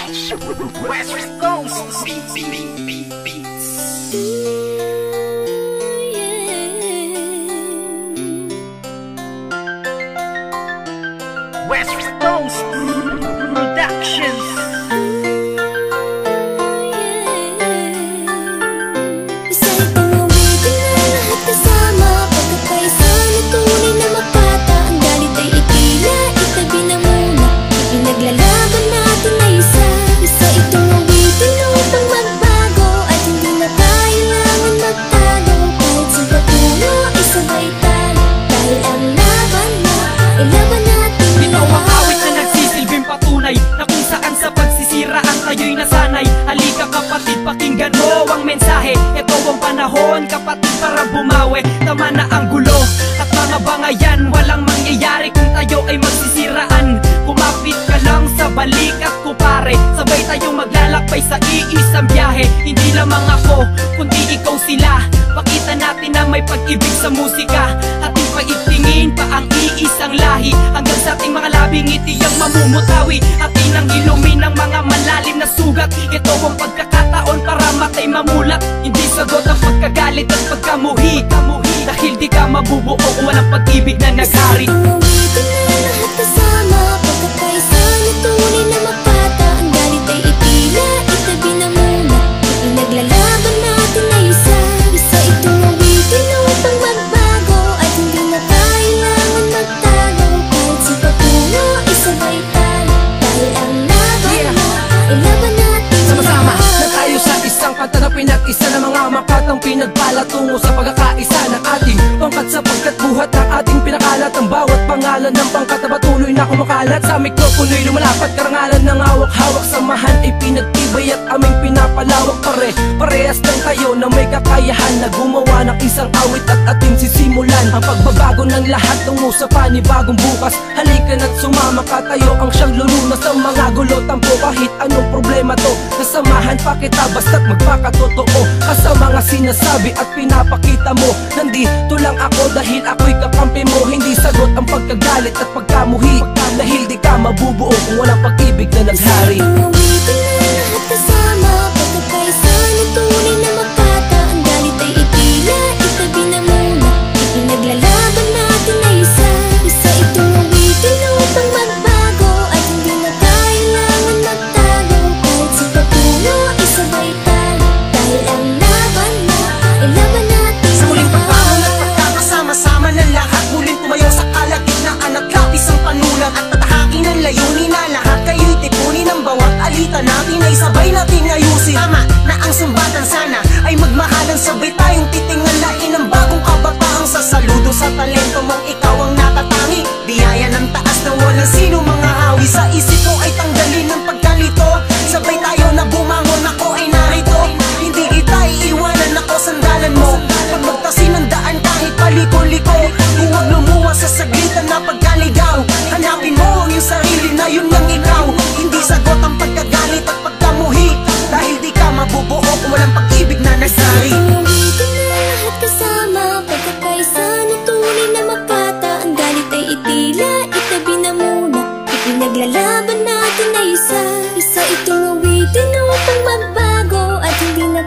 West Coast Beats. West Coast Productions. Halika kapatid, pakinggan mo ang mensahe. Ito ang panahon kapatid para bumawi. Tama na ang gulo at mga bangayan. Walang mangyayari kung tayo ay magsisiraan. Kumapit ka lang sa balikat ko pare. Sabay tayong maglalakbay sa iisang biyahe. Hindi lamang ako, kundi ikaw sila. Pakita natin na may pag-ibig sa musika. Ating paitingin pa ang iisang lahi. Hanggang sa ating mga labing ngiti ang mamumutawi. Atin ang ilumin ng mga malalim na sugat. Ito ang pagkakataon para matay mamulat. Hindi sagot ang pagkagalit at pagkamuhi. Dahil di ka mabubuo kung walang pag-ibig na naghari. Uwitin na lahat kasama, pagkakaisa na tunay na mapata. Ang galit ay itila, itabi na muna. Ipinaglalaban natin na isa itong uwitin na upang magbago. At hindi na kailangan magtago. Kahit sa pagpuno, isabay tayo. Dahil ang laban na, ilaban natin. Sama-sama na tayo sa isang kanta na pinag-isa ng mga makatang pinagpala tungo sa pagkakaisa ng ating pangkat, sapagkat buhat ng ating pinakalat. Ang bawat pangalan ng pangkat na patuloy na kumakalat. Sa mikropono'y lumalapat, karangalan ng hawak-hawak. Samahan ay pinagtibay at aming pinapalawak. Parehas lang tayo na may kakayahan na gumawa ng isang awit at ating sisimulan ang pagbabago ng lahat tungo sa panibagong bukas. Halika na't sumama ka, tayo ang siyang lulunas ng mga gulo. Tampo kahit anong problema to, kasamahan pa kita basta't magpakatotoo ka sa mga sinasabi at pinapakita mo. Nandito lang ako dahil ako'y kakampi mo. Hindi sagot ang pagkagalit at pagkamuhi. Dahil di ka mabubuo kung walang pag-ibig na naghari. Uwitin na lahat kasama, pagkakaisa na tunay na makata. Ang galit ay itila, itabi na muna. Ipinaglalaban natin na isa itong uwitin na upang magbago. At hindi na kailangan magtago. Kahit sa pagpuno, isabay tayo. Dahil ang laban na, ilaban natin. Sa muling pagbangon at pagkakasama-sama ng lahat, muling tumayo sa kalagitnaan at lapis ang panulat. At tatahakin ang layunin na lahat kayo'y tipunin. Ang bawat alita natin ay sabay natin ayusin. Tama na ang sumbatan, sana ay magmahalan. Sabay tayong titingalain ang bagong kabataang sasaludo sa talento mong ikaw ang natatangi. Biyaya ng taas na walang sino mga hawi. Sa isip ko ay tanggalin ng pagkalito. Sabay tayo na bumangon, ako ay narito. Hindi kita iiwanan, ako sandalan mo. Pag magtasin ng daan kahit paliko-liko, huwag lumuha sa saglitan na pagkaligaw. Hanapin mo ang iyong sarili na yun ang ikaw. Hindi sagot ang pagkagalit at pagkamuhi. Dahil di ka mabubuo kung walang pag-ibig na nagsari. Uwitin na lahat kasama, pagkakaisa na tunay na makata. Ang galit ay itila, itabi na muna. Ipinaglalaban natin na isa itong uwitin upang magbago. At hindi na